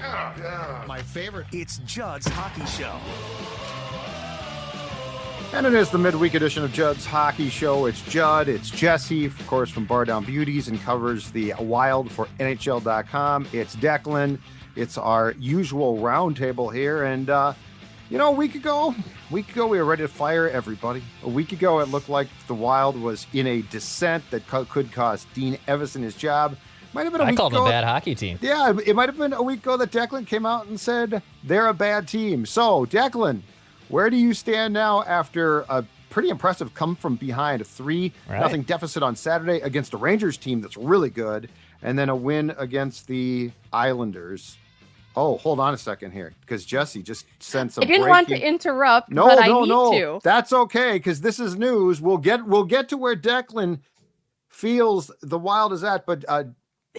Yeah. My favorite. It's Judd's Hockey Show. And it is the midweek edition of Judd's Hockey Show. It's Judd, it's Jesse, of course, from Bar Down Beauties, and covers the Wild for NHL.com. It's Declan. It's our usual roundtable here. And, a week ago, we were ready to fire everybody. A week ago, it looked like the Wild was in a descent that could cost Dean Evison his job. Might have been a week called ago. them a bad hockey team. Yeah, it might have been a week ago that Declan came out and said they're a bad team. So, Declan, where do you stand now after a pretty impressive come from behind, a 3-0 deficit on Saturday against a Rangers team that's really good, and then a win against the Islanders? Oh, hold on a second here, because Jesse just sent some. I didn't want to interrupt, but I need to. That's okay, because this is news. We'll get to where Declan feels the Wild is at, but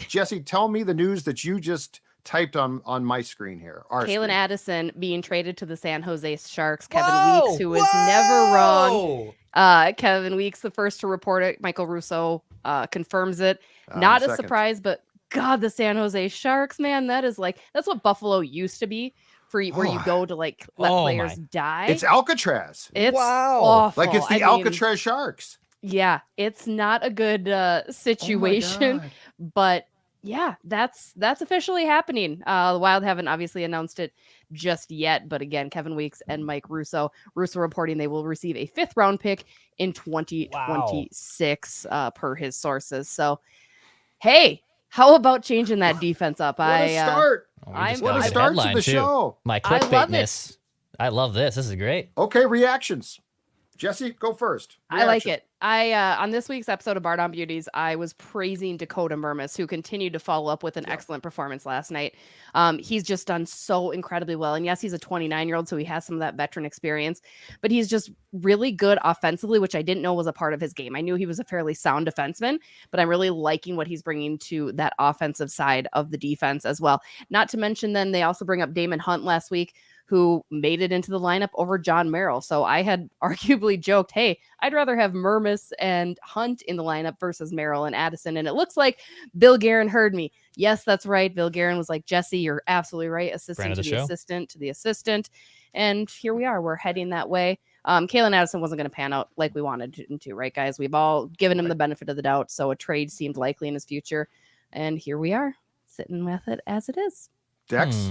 Jesse, tell me the news that you just typed on my screen here. Calen Addison being traded to the San Jose Sharks. Kevin Weeks, who is never wrong. Kevin Weeks, the first to report it. Michael Russo confirms it. Not a surprise, but God, the San Jose Sharks, man, that's what Buffalo used to be where you go to let players die. It's Alcatraz. It's awful. Like it's the Alcatraz Sharks. Yeah, it's not a good situation, but yeah, that's officially happening. The Wild haven't obviously announced it just yet, but again, Kevin Weeks and Mike Russo reporting they will receive a 5th round pick in 2026 per his sources. So, hey, how about changing that defense up? What a start! What a start to the show. My clickbaitness. I love this. This is great. Okay, reactions. Jesse, go first. I like it. On this week's episode of Bar Down Beauties, I was praising Dakota Mermis, who continued to follow up with an excellent performance last night. He's just done so incredibly well. And yes, he's a 29-year-old, so he has some of that veteran experience, but he's just really good offensively, which I didn't know was a part of his game. I knew he was a fairly sound defenseman, but I'm really liking what he's bringing to that offensive side of the defense as well. Not to mention, then they also bring up Damon Hunt last week, who made it into the lineup over John Merrill. So I had arguably joked, hey, I'd rather have Mermis and Hunt in the lineup versus Merrill and Addison. And it looks like Bill Guerin heard me. Yes, that's right. Bill Guerin was like, Jesse, you're absolutely right. Assistant to the assistant. And here we are. We're heading that way. Calen Addison wasn't going to pan out like we wanted him to, right, guys? We've all given him the benefit of the doubt. So a trade seemed likely in his future. And here we are, sitting with it as it is. Dex?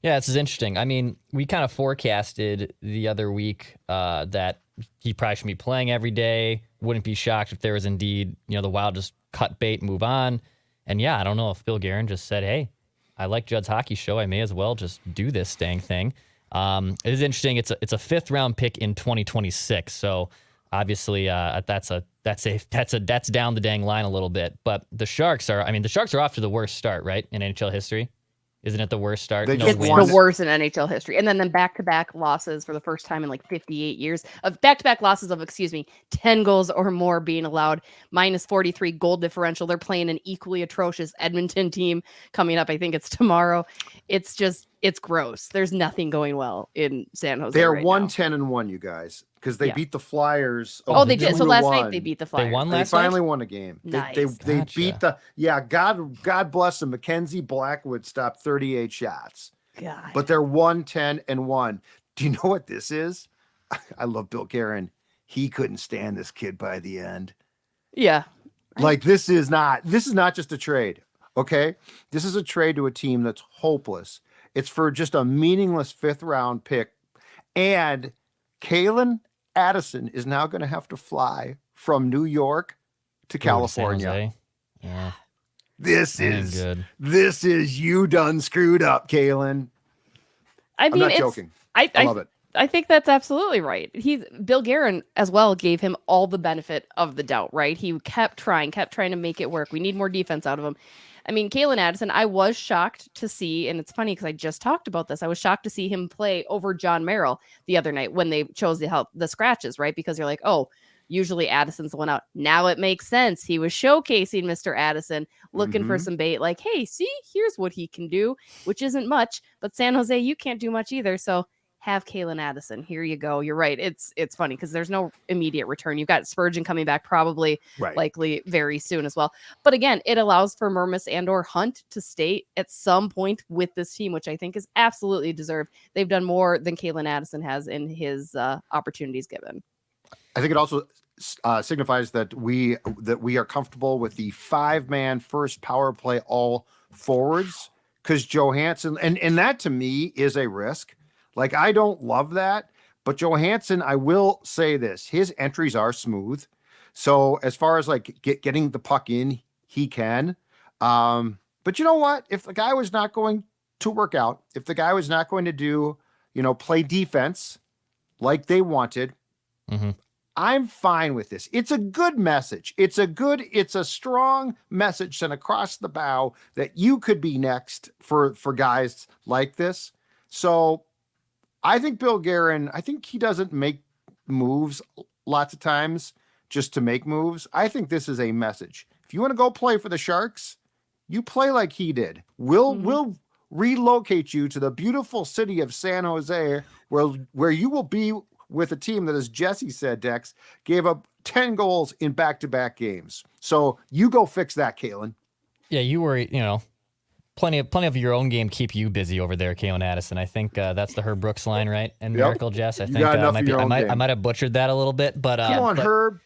Yeah, this is interesting. I mean, we kind of forecasted the other week that he probably should be playing every day. Wouldn't be shocked if there was indeed, the Wild just cut bait, move on. And yeah, I don't know if Bill Guerin just said, hey, I like Judd's Hockey Show. I may as well just do this dang thing. It is interesting. It's a 5th round pick in 2026. So obviously that's down the dang line a little bit. But the Sharks are off to the worst start, right, in NHL history. Isn't it the worst start? It's the worst in NHL history. And then back-to-back losses for the first time in like 58 years of back-to-back losses of, 10 goals or more being allowed, minus 43 goal differential. They're playing an equally atrocious Edmonton team coming up. I think it's tomorrow. It's gross. There's nothing going well in San Jose. They're right 1-10-1, you guys, because they beat the Flyers. They did. So last night they beat the Flyers. They won last night? They finally won a game. Nice. They beat God bless them. Mackenzie Blackwood stopped 38 shots. God. But they're 1-10-1. Do you know what this is? I love Bill Guerin. He couldn't stand this kid by the end. Yeah. Like this is not just a trade. Okay. This is a trade to a team that's hopeless. It's for just a meaningless 5th round pick. And Calen Addison is now going to have to fly from New York to California. Yeah. This is you done screwed up, Calen. I'm not joking. I love it. I think that's absolutely right. Bill Guerin as well gave him all the benefit of the doubt, right? He kept trying to make it work. We need more defense out of him. I mean, Calen Addison, I was shocked to see, and it's funny because I just talked about this. I was shocked to see him play over John Merrill the other night when they chose the scratches, right? Because you're like, oh, usually Addison's the one out. Now it makes sense. He was showcasing Mr. Addison, looking for some bait, like, hey, see, here's what he can do, which isn't much. But San Jose, you can't do much either. So, have Calen Addison. Here you go. You're right. It's funny because there's no immediate return. You've got Spurgeon coming back probably likely very soon as well. But again, it allows for Mermis and or Hunt to stay at some point with this team, which I think is absolutely deserved. They've done more than Calen Addison has in his opportunities given. I think it also signifies that we are comfortable with the 5-man first power play all forwards, because Johansson, and that to me is a risk. Like, I don't love that, but Johansson, I will say this, his entries are smooth. So as far as like getting the puck in, he can. But you know what? If the guy was not going to work out, if the guy was not going to do, play defense like they wanted, I'm fine with this. It's a good message. It's a strong message sent across the bow that you could be next for guys like this. So I think Bill Guerin, I think he doesn't make moves lots of times just to make moves. I think this is a message. If you want to go play for the Sharks, you play like he did. We'll relocate you to the beautiful city of San Jose, where you will be with a team that, as Jesse said, Dex, gave up 10 goals in back-to-back games. So you go fix that, Calen. Yeah, you were, plenty of your own game keep you busy over there, Calen Addison. I think that's the Herb Brooks line, right? And Miracle Jess. I think I might have butchered that a little bit, but come on, Herb.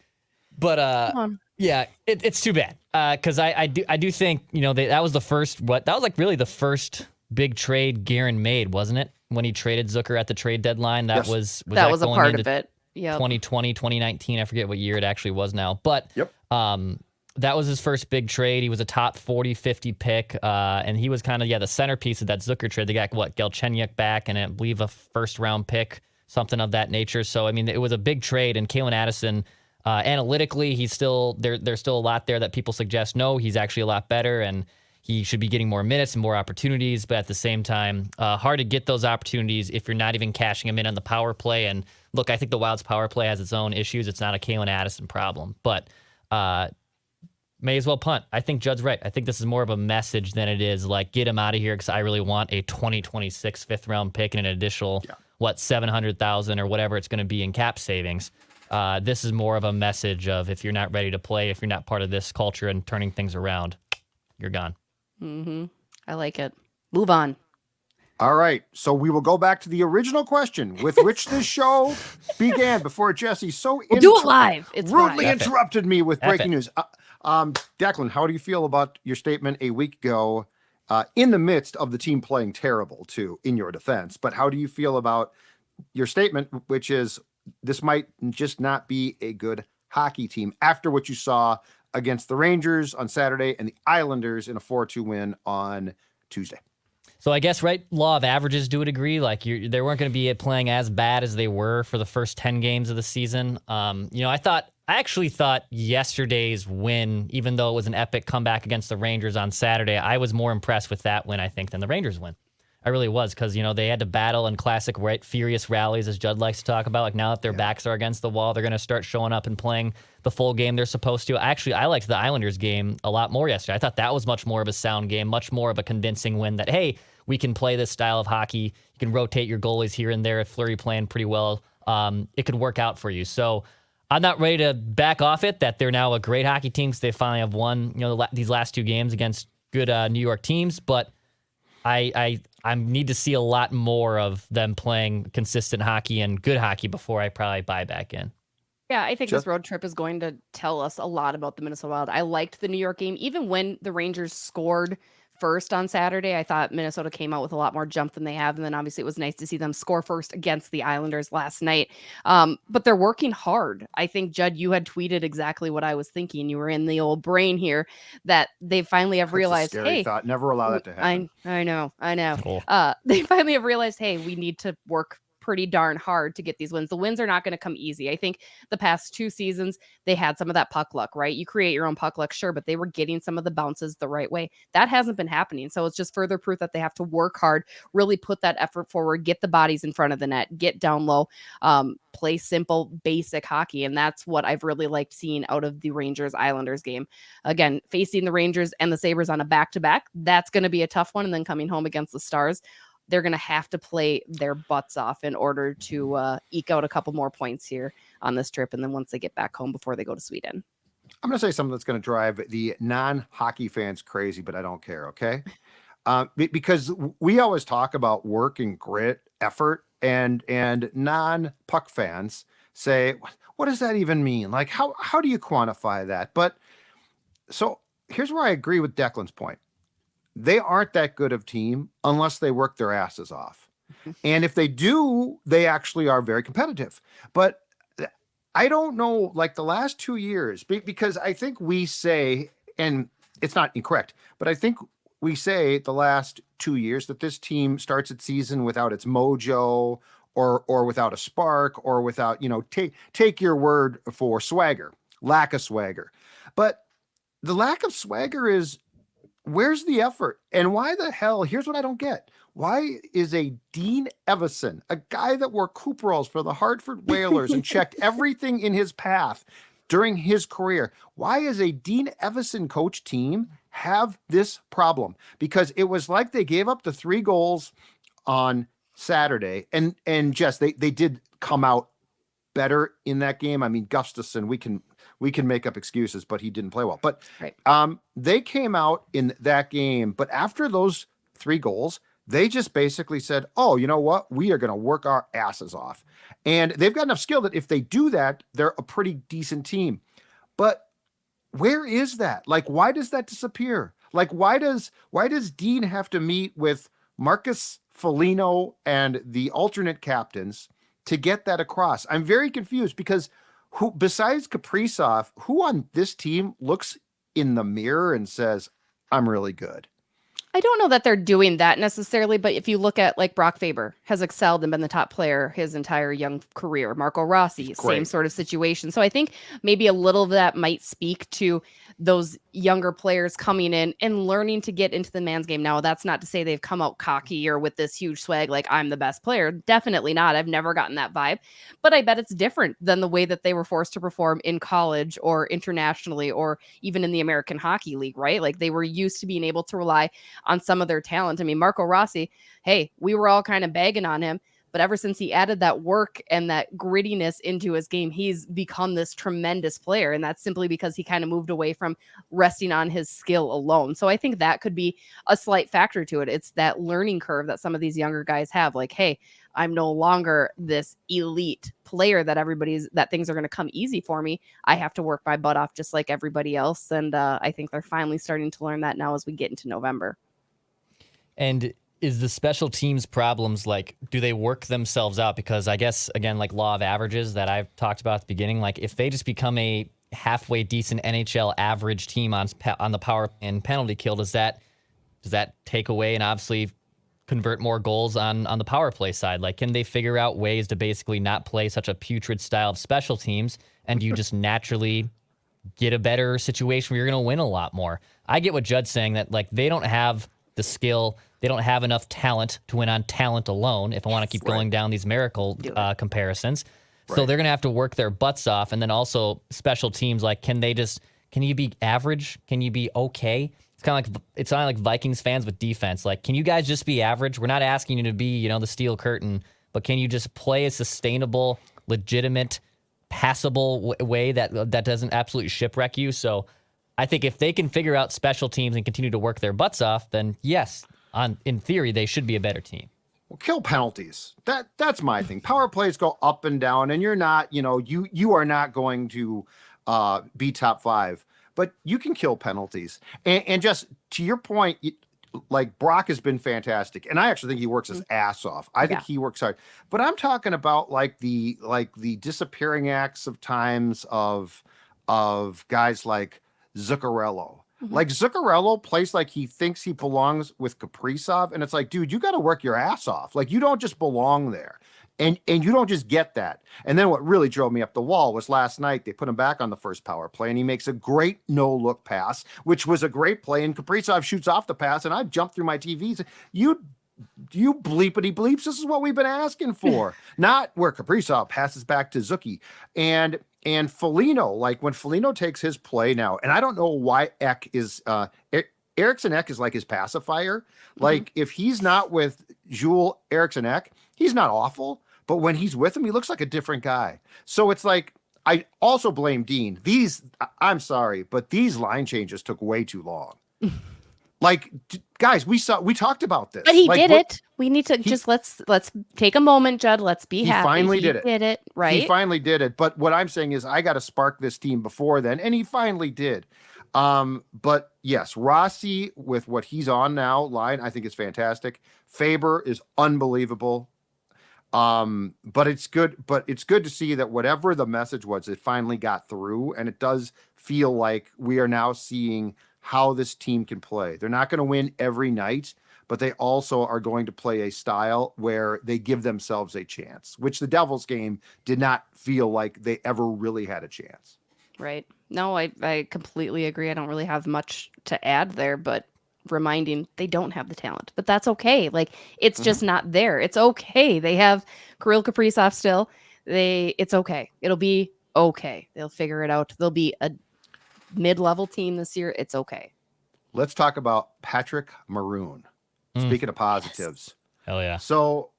But Come on. yeah, it's too bad because I do think that was the first that was like really the first big trade Guerin made, wasn't it? When he traded Zooker at the trade deadline, that was a part of it. Yeah, 2020, 2019. I forget what year it actually was now, but that was his first big trade. He was a top 40, 50 pick, and he was kind of the centerpiece of that Zooker trade. They got Galchenyuk back, and I believe a first-round pick, something of that nature. So I mean, it was a big trade. And Calen Addison, analytically, he's still there's still a lot there that people suggest no, he's actually a lot better, and he should be getting more minutes and more opportunities. But at the same time, hard to get those opportunities if you're not even cashing them in on the power play. And look, I think the Wild's power play has its own issues. It's not a Calen Addison problem, but may as well punt. I think Judd's right. I think this is more of a message than it is like, get him out of here because I really want a 2026 fifth-round pick and an additional, $700,000 or whatever it's going to be in cap savings. This is more of a message of, if you're not ready to play, if you're not part of this culture and turning things around, you're gone. I like it. Move on. All right. So we will go back to the original question with which this show began before Jesse do it live. It's rudely interrupted me with breaking news. Declan, how do you feel about your statement a week ago in the midst of the team playing terrible too, in your defense? But how do you feel about your statement, which is this might just not be a good hockey team after what you saw against the Rangers on Saturday and the Islanders in a 4-2 win on Tuesday? So I guess, right, law of averages to a degree. Like, they weren't going to be playing as bad as they were for the first 10 games of the season. I actually thought yesterday's win, even though it was an epic comeback against the Rangers on Saturday, I was more impressed with that win, I think, than the Rangers win. I really was, because, they had to battle in classic furious rallies, as Judd likes to talk about. Like, now that their backs are against the wall, they're going to start showing up and playing the full game they're supposed to. Actually, I liked the Islanders game a lot more yesterday. I thought that was much more of a sound game, much more of a convincing win that, hey, we can play this style of hockey. You can rotate your goalies here and there. If Fleury playing pretty well, it could work out for you. So I'm not ready to back off it that they're now a great hockey team because they finally have won these last 2 games against good New York teams. But I need to see a lot more of them playing consistent hockey and good hockey before I probably buy back in. Yeah, I think this road trip is going to tell us a lot about the Minnesota Wild. I liked the New York game. Even when the Rangers scored first on Saturday, I thought Minnesota came out with a lot more jump than they have. And then obviously it was nice to see them score first against the Islanders last night. But they're working hard. I think, Judd, you had tweeted exactly what I was thinking. You were in the old brain here that they finally have realized, hey, thought. Never allow that to happen. I know. Cool. They finally have realized, hey, we need to work pretty darn hard to get these wins. The wins are not going to come easy. I think the past 2 seasons, they had some of that puck luck, right? You create your own puck luck, sure, but they were getting some of the bounces the right way. That hasn't been happening. So it's just further proof that they have to work hard, really put that effort forward, get the bodies in front of the net, get down low, play simple, basic hockey. And that's what I've really liked seeing out of the Rangers-Islanders game. Again, facing the Rangers and the Sabres on a back-to-back, that's going to be a tough one. And then coming home against the Stars, they're going to have to play their butts off in order to eke out a couple more points here on this trip. And then once they get back home before they go to Sweden. I'm going to say something that's going to drive the non-hockey fans crazy, but I don't care. Okay. Because we always talk about work and grit, effort, and non-puck fans say, what does that even mean? Like, how do you quantify that? But so here's where I agree with Declan's point. They aren't that good of team unless they work their asses off. And if they do, they actually are very competitive. But I don't know, like the last 2 years, because I think we say, and it's not incorrect, but I think we say the last 2 years that this team starts its season without its mojo or without a spark or without, take your word for swagger, lack of swagger. But the lack of swagger is, where's the effort? And why the hell? Here's what I don't get. Why is a Dean Evison, a guy that wore Cooperalls for the Hartford Whalers and checked everything in his path during his career, why is a Dean Evison coach team have this problem? Because it was like they gave up the 3 goals on Saturday, and Jess, they did come out better in that game. I mean, Gustafsson, we can make up excuses, but he didn't play well. But right. They came out in that game, but after those 3 goals, they just basically said, oh, you know what? We are going to work our asses off. And they've got enough skill that if they do that, they're a pretty decent team. But where is that? Like, why does that disappear? Like, why does Dean have to meet with Marcus Foligno and the alternate captains to get that across? I'm very confused because who, besides Kaprizov, who on this team looks in the mirror and says, I'm really good? I don't know that they're doing that necessarily, but if you look at like Brock Faber has excelled and been the top player his entire young career. Marco Rossi, same sort of situation. So I think maybe a little of that might speak to those younger players coming in and learning to get into the man's game. Now, that's not to say they've come out cocky or with this huge swag like I'm the best player. Definitely not. I've never gotten that vibe, but I bet it's different than the way that they were forced to perform in college or internationally or even in the American Hockey League, right? Like they were used to being able to rely on some of their talent. I mean, Marco Rossi, hey, we were all kind of bagging on him, but ever since he added that work and that grittiness into his game, he's become this tremendous player. And that's simply because he kind of moved away from resting on his skill alone. So I think that could be a slight factor to it. It's that learning curve that some of these younger guys have. Like, hey, I'm no longer this elite player that things are going to come easy for me. I have to work my butt off just like everybody else. And I think they're finally starting to learn that now as we get into November. And is the special teams problems, like, do they work themselves out? Because I guess, again, like law of averages that I've talked about at the beginning, like if they just become a halfway decent NHL average team on the power and penalty kill, does that take away and obviously convert more goals on the power play side? Like, can they figure out ways to basically not play such a putrid style of special teams and you just naturally get a better situation where you're going to win a lot more? I get what Judd's saying, that like they don't have the skill, they don't have enough talent to win on talent alone, if I want to keep going down these miracle comparisons. So they're going to have to work their butts off. And then also special teams, like, can you be average? Can you be okay? It's kind of like Vikings fans with defense. Like, can you guys just be average? We're not asking you to be, the steel curtain, but can you just play a sustainable, legitimate, passable way that doesn't absolutely shipwreck you? So I think if they can figure out special teams and continue to work their butts off, then yes, in theory, they should be a better team. Well, kill penalties. That's my thing. Power plays go up and down, and you're not, you are not going to be top 5, but you can kill penalties. And just to your point, like Brock has been fantastic, and I actually think he works his ass off. I think he works hard, but I'm talking about like the disappearing acts of times of guys like Zuccarello. Like Zuccarello plays like he thinks he belongs with Kaprizov, and it's like, dude, you got to work your ass off. Like, you don't just belong there, and you don't just get that. And then what really drove me up the wall was last night they put him back on the first power play, and he makes a great no-look pass, which was a great play, and Kaprizov shoots off the pass, and I jumped through my TVs. You bleepity bleeps. This is what we've been asking for. Not where Kaprizov passes back to Zuki. And Foligno, like when Foligno takes his play now, and I don't know why Eriksson Ek is like his pacifier. Like if he's not with Joel Eriksson-Ek, he's not awful, but when he's with him, he looks like a different guy. So it's like, I also blame Dean. I'm sorry, but these line changes took way too long. Like, guys, we talked about this. But he like, did it. We need to let's take a moment, Judd. Let's be happy. Finally he did it. Right? He finally did it. But what I'm saying is I got to spark this team before then, and he finally did. But yes, Rossi with what he's on now, line, I think is fantastic. Faber is unbelievable. But it's good to see that whatever the message was, it finally got through, and it does feel like we are now seeing how this team can play. They're not going to win every night, but they also are going to play a style where they give themselves a chance, which the Devils game did not feel like they ever really had a chance. Right. No, I completely agree. I don't really have much to add there, but reminding they don't have the talent, but that's okay. Like, it's just not there. It's okay. They have Kirill Kaprizov still. It's okay. It'll be okay. They'll figure it out. They'll be a mid-level team this year. It's okay. Let's talk about Patrick Maroon. Speaking of positives. Hell yeah. So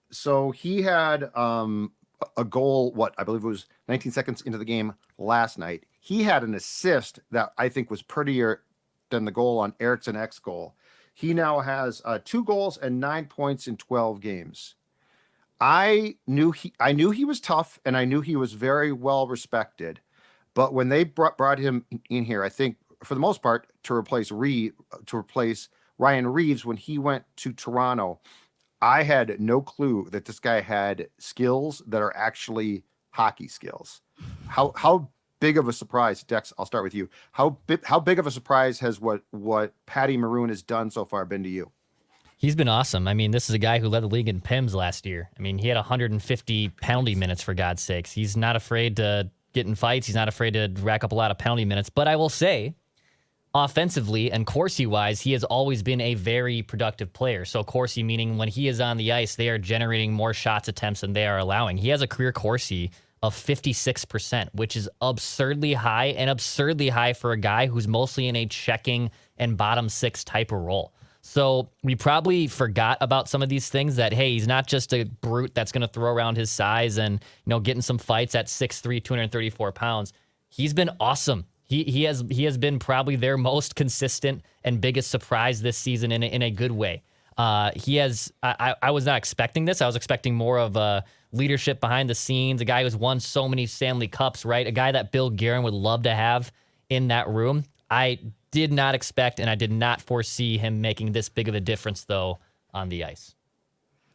he had a goal, I believe it was 19 seconds into the game last night. He had an assist that I think was prettier than the goal on Eriksson-Ek's goal. He now has 2 goals and 9 points in 12 games. I knew he was tough, and I knew he was very well respected. But when they brought him in here, I think for the most part to replace Ryan Reeves when he went to Toronto, I had no clue that this guy had skills that are actually hockey skills. How big of a surprise, Dex? I'll start with you. How big of a surprise has what Patty Maroon has done so far been to you? He's been awesome. I mean, this is a guy who led the league in PIMS last year. I mean, he had 150 penalty minutes, for God's sakes. He's not afraid to get in fights. He's not afraid to rack up a lot of penalty minutes. But I will say, offensively and Corsi-wise, he has always been a very productive player. So Corsi, meaning when he is on the ice, they are generating more shots attempts than they are allowing. He has a career Corsi of 56%, which is absurdly high for a guy who's mostly in a checking and bottom 6 type of role. So we probably forgot about some of these things that, hey, he's not just a brute that's going to throw around his size and, get in some fights at 6'3", 234 pounds. He's been awesome. He has been probably their most consistent and biggest surprise this season in a good way. I was not expecting this. I was expecting more of leadership behind the scenes, a guy who's won so many Stanley Cups, right? A guy that Bill Guerin would love to have in that room. I did not expect and I did not foresee him making this big of a difference, though, on the ice.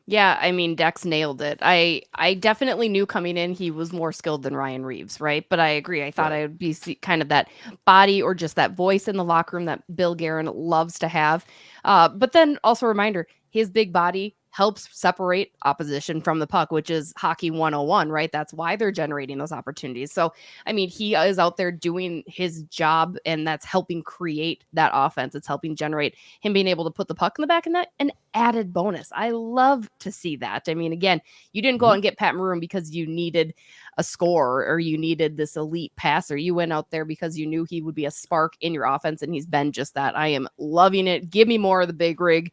Yeah, I mean, Dex nailed it. I definitely knew coming in he was more skilled than Ryan Reeves, right? But I agree. I thought I would be kind of that body or just that voice in the locker room that Bill Guerin loves to have. But then also a reminder, his big body helps separate opposition from the puck, which is hockey 101, right? That's why they're generating those opportunities. So, I mean, he is out there doing his job, and that's helping create that offense. It's helping generate him being able to put the puck in the back of the net, an added bonus. I love to see that. I mean, again, you didn't go out and get Pat Maroon because you needed a score or you needed this elite passer. You went out there because you knew he would be a spark in your offense, and he's been just that. I am loving it. Give me more of the big rig.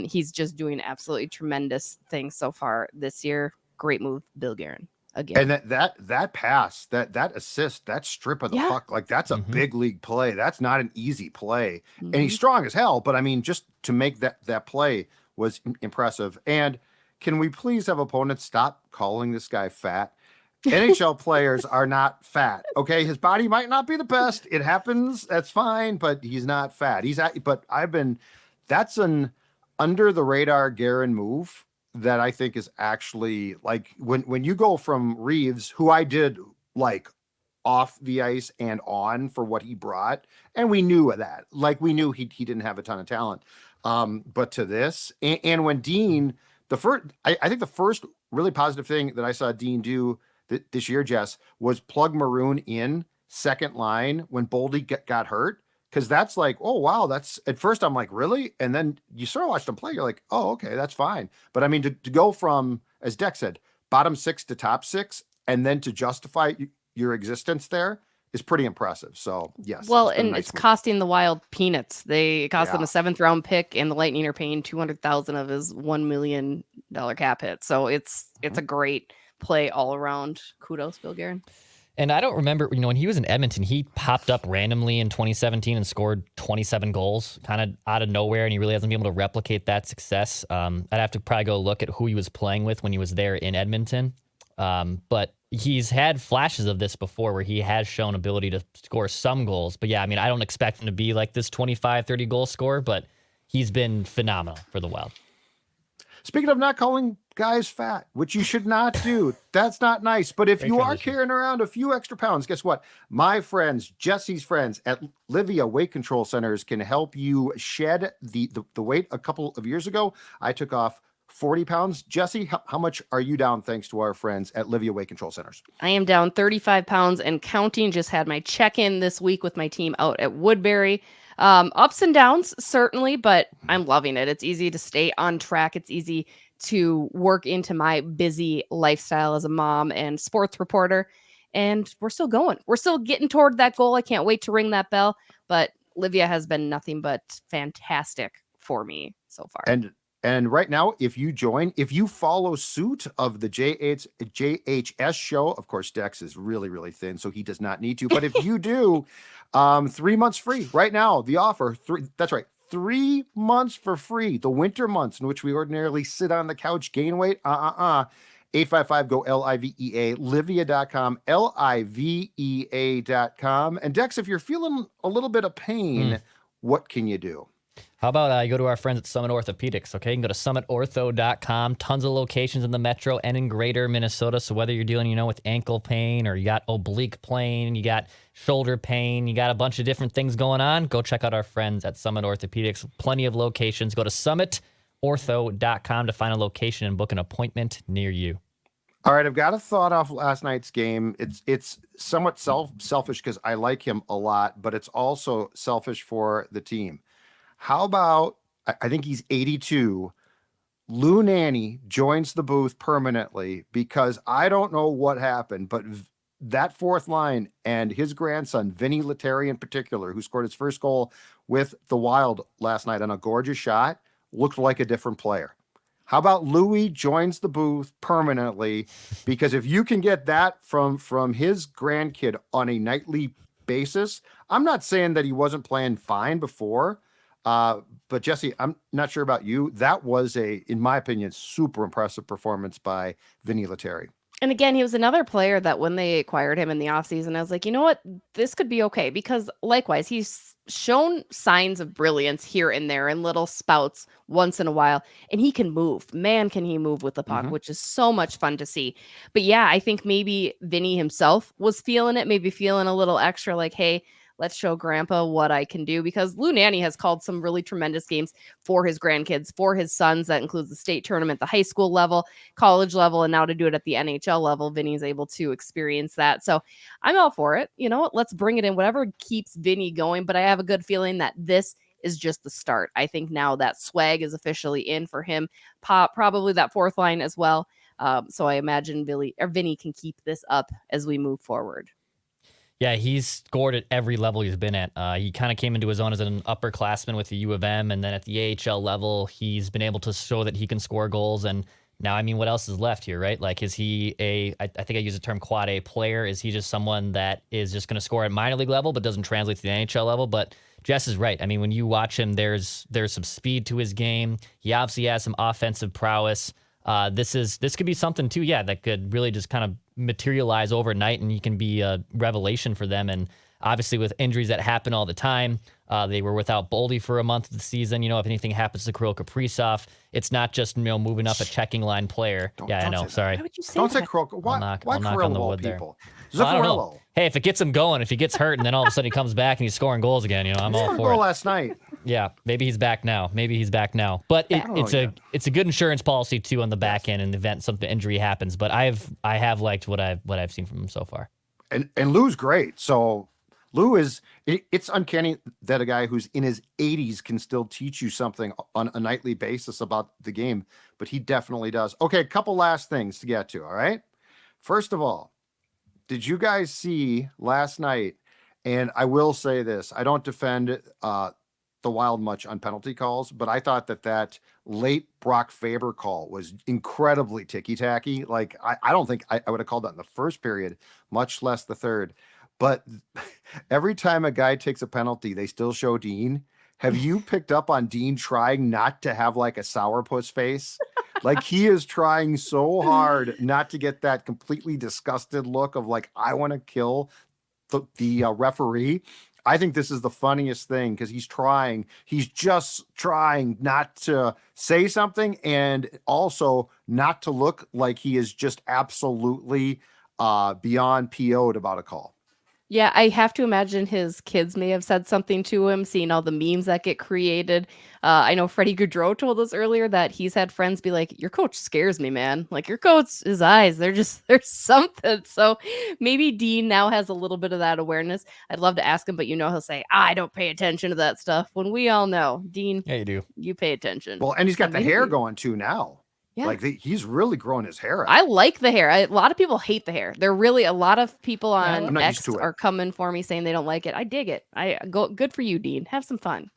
He's just doing absolutely tremendous things so far this year. Great move, Bill Guerin. Again. And that pass, that assist, that strip of the puck, like that's a big league play. That's not an easy play. And he's strong as hell, but I mean, just to make that play was impressive. And can we please have opponents stop calling this guy fat? NHL players are not fat. Okay, his body might not be the best. It happens. That's fine, but he's not fat. That's an under the radar Guerin move that I think is actually like when you go from Reeves, who I did like off the ice and on for what he brought, and we knew that. Like we knew he didn't have a ton of talent. But to this, and when Dean, I think the first really positive thing that I saw Dean do this year, Jess, was plug Maroon in second line when Boldy got hurt. Because that's like, oh, wow, that's at first I'm like, really? And then you sort of watch them play. You're like, oh, okay, that's fine. But I mean, to go from, as Dex said, bottom 6 to top 6, and then to justify your existence there, is pretty impressive. So yes. Well, been a and nice it's move. costing the Wild peanuts. They cost them Yeah. a 7th-round pick, and the Lightning are paying 200,000 of his $1 million cap hit. So it's a great play all around. Kudos, Bill Guerin. And I don't remember, when he was in Edmonton, he popped up randomly in 2017 and scored 27 goals, kind of out of nowhere, and he really hasn't been able to replicate that success. I'd have to probably go look at who he was playing with when he was there in Edmonton. But he's had flashes of this before where he has shown ability to score some goals. But yeah, I mean, I don't expect him to be like this 25, 30 goal scorer, but he's been phenomenal for the Wild. Speaking of not calling guys fat, which you should not do, that's not nice. But if you are carrying around a few extra pounds, guess what? My friends, Jesse's friends at Livia Weight Control Centers can help you shed the weight. A couple of years ago, I took off 40 pounds. Jesse, how much are you down thanks to our friends at Livia Weight Control Centers? I am down 35 pounds and counting. Just had my check-in this week with my team out at Woodbury. Ups and downs, certainly, but I'm loving it. It's easy to stay on track. It's easy to work into my busy lifestyle as a mom and sports reporter. And we're still going. We're still getting toward that goal. I can't wait to ring that bell. But Livia has been nothing but fantastic for me so far. And right now, if you follow suit of the JHS show, of course, Dex is really, really thin, so he does not need to. But if you do, 3 months free right now, the offer, that's right, 3 months for free. The winter months in which we ordinarily sit on the couch, gain weight, 855-GO-LIVEA, Livia.com, LIVEA.com. And Dex, if you're feeling a little bit of pain, what can you do? How about you go to our friends at Summit Orthopedics, okay? You can go to summitortho.com. Tons of locations in the metro and in greater Minnesota. So whether you're dealing, with ankle pain or you got oblique pain, you got shoulder pain, you got a bunch of different things going on, go check out our friends at Summit Orthopedics. Plenty of locations. Go to summitortho.com to find a location and book an appointment near you. All right, I've got a thought off last night's game. It's somewhat selfish because I like him a lot, but it's also selfish for the team. How about, I think he's 82, Lou Nanne joins the booth permanently, because I don't know what happened, but that fourth line and his grandson, Vinni Lettieri in particular, who scored his first goal with the Wild last night on a gorgeous shot, looked like a different player. How about Louis joins the booth permanently? Because if you can get that from his grandkid on a nightly basis, I'm not saying that he wasn't playing fine before, but Jesse, I'm not sure about you. That was in my opinion, super impressive performance by Vinni Lettieri. And again, he was another player that when they acquired him in the offseason, I was like, you know what? This could be okay, because likewise, he's shown signs of brilliance here and there in little spouts once in a while, and he can move. Man, can he move with the puck, which is so much fun to see. But yeah, I think maybe Vinny himself was feeling it, maybe feeling a little extra like, hey, let's show grandpa what I can do, because Lou Nanne has called some really tremendous games for his grandkids, for his sons. That includes the state tournament, the high school level, college level, and now to do it at the NHL level, Vinny's able to experience that. So I'm all for it. You know what? Let's bring it in, whatever keeps Vinny going. But I have a good feeling that this is just the start. I think now that swag is officially in for him, probably that fourth line as well. So I imagine Vinny can keep this up as we move forward. Yeah, he's scored at every level he's been at. He kind of came into his own as an upperclassman with the U of M, and then at the AHL level, he's been able to show that he can score goals. And now, I mean, what else is left here, right? Like, is he I think I use the term quad A player. Is he just someone that is just going to score at minor league level but doesn't translate to the NHL level? But Jess is right. I mean, when you watch him, there's some speed to his game. He obviously has some offensive prowess. This could be something too, that could really just kind of materialize overnight, and he can be a revelation for them. And obviously, with injuries that happen all the time, they were without Boldy for a month of the season. If anything happens to Kirill Kaprizov, it's not just moving up a checking line player. I know. Sorry. Why would you say Don't that? say Kirill. Why knock Kirill on the of all wood there. people? Well, I don't know. Zuccarello. Hey, if it gets him going, if he gets hurt, and then all of a sudden he comes back and he's scoring goals again, I'm all for it. Last night. Yeah, maybe he's back now. But it's a good insurance policy too on the back end in the event something injury happens. But I have liked what I've seen from him so far. And Lou's great. So Lou it's uncanny that a guy who's in his 80s can still teach you something on a nightly basis about the game, but he definitely does. Okay, a couple last things to get to. All right. First of all, Did you guys see last night? And I will say this: I don't defend the Wild much on penalty calls, but I thought that late Brock Faber call was incredibly ticky tacky. Like I don't think I would have called that in the first period, much less the third. But every time a guy takes a penalty, they still show Dean. Have you picked up on Dean trying not to have like a sourpuss face? Like he is trying so hard not to get that completely disgusted look of like, I want to kill the referee. I think this is the funniest thing because he's just trying not to say something and also not to look like he is just absolutely beyond PO'd about a call. Yeah, I have to imagine his kids may have said something to him, seeing all the memes that get created. I know Freddie Gaudreau told us earlier that he's had friends be like, "Your coach scares me, man. Like your coach, his eyes, there's something." So maybe Dean now has a little bit of that awareness. I'd love to ask him, but he'll say, "I don't pay attention to that stuff." When we all know, Dean, Yeah, you do. You pay attention. Well, and he's got the hair going too now. Yeah. Like he's really growing his hair out. I like the hair. A lot of people hate the hair. A lot of people on X are coming for me saying they don't like it. I dig it. Good for you, Dean. Have some fun.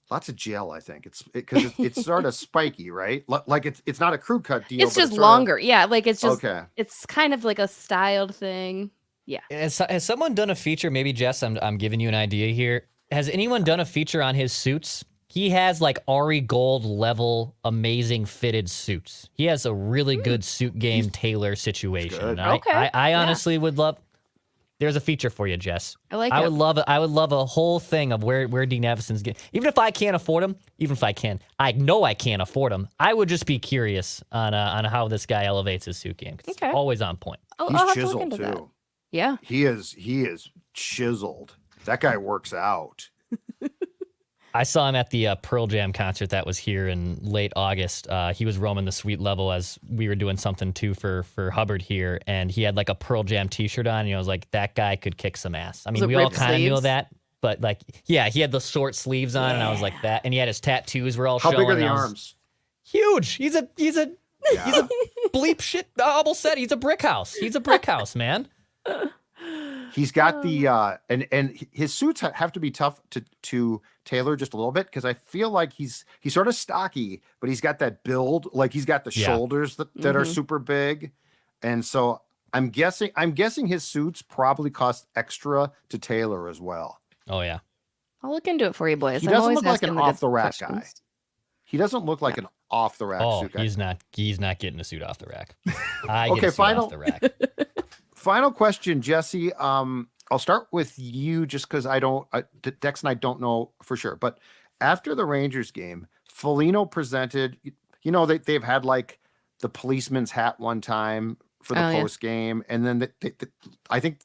Lots of gel, I think. It's sort of spiky, right? Like it's not a crew cut deal. It's just longer. Yeah, like it's just okay. It's kind of like a styled thing. Yeah. Has someone done a feature? Maybe Jess, I'm giving you an idea here. Has anyone done a feature on his suits? He has like Ari Gold level amazing fitted suits. He has a really good suit game tailor situation. I honestly would love. There's a feature for you, Jess. I would love it. I would love a whole thing of where Dean Evason's getting. Even if I can't afford him, I know I can't afford him. I would just be curious on how this guy elevates his suit game. It's always on point. He's chiseled too. That. Yeah, he is chiseled. That guy works out. I saw him at the Pearl Jam concert that was here in late August. He was roaming the suite level as we were doing something too for Hubbard here, and he had like a Pearl Jam T-shirt on. And I was like, that guy could kick some ass. I mean, we all kind of knew that, but like, yeah, he had the short sleeves on, and I was like that, and he had his tattoos were all showing. How big are the arms? Huge. He's a bleep shit. I almost said he's a brick house. He's a brick house, man. He's got the and his suits have to be tough to tailor just a little bit because I feel like he's sort of stocky, but he's got that build, like he's got the shoulders that are super big, and so I'm guessing his suits probably cost extra to tailor as well. Oh yeah, I'll look into it for you, boys. He doesn't look like an off the rack guy. He doesn't look like an off the rack suit guy. He's not getting a suit off the rack. Final off the rack. Final question, Jesse. I'll start with you just because Dex and I don't know for sure. But after the Rangers game, Foligno presented, they've had like the policeman's hat one time for the post game. And then I think,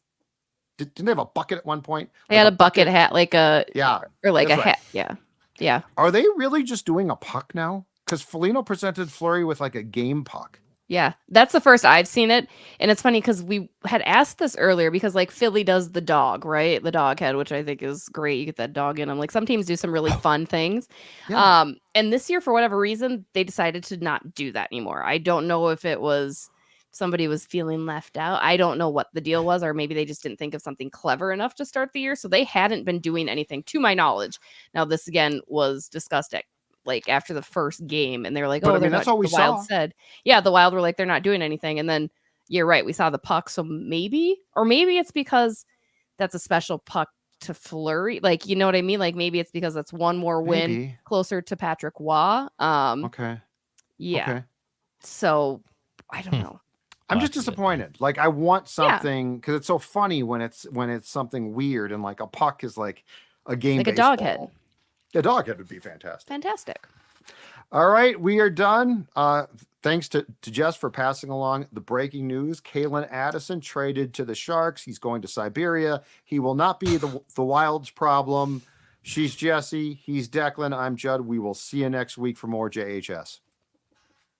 didn't they have a bucket at one point? They had a bucket hat, or like a hat. Right. Yeah. Yeah. Are they really just doing a puck now? Because Foligno presented Fleury with like a game puck. Yeah, that's the first I've seen it. And it's funny because we had asked this earlier because like Philly does the dog, right? The dog head, which I think is great. You get that dog in them. Like some teams do some really fun things. Yeah. And this year, for whatever reason, they decided to not do that anymore. I don't know if it was somebody was feeling left out. I don't know what the deal was, or maybe they just didn't think of something clever enough to start the year. So they hadn't been doing anything to my knowledge. Now, this again was discussed at like after the first game, and they were like, but, that's all we the Wild saw. said. Yeah, the Wild were like, they're not doing anything. And then you're right, we saw the puck. So maybe it's because that's a special puck to Fleury. Like, you know what I mean? Like maybe it's because that's one more win closer to Patrick Waugh. Okay. Yeah. Okay. So I don't know. I'm just disappointed. Like I want something because it's so funny when it's something weird and like a puck is like a game like baseball. A dog head. A dog head would be fantastic. Fantastic. All right, we are done. Thanks to Jess for passing along the breaking news. Calen Addison traded to the Sharks. He's going to Siberia. He will not be the Wild's problem. She's Jesse. He's Declan. I'm Judd. We will see you next week for more JHS.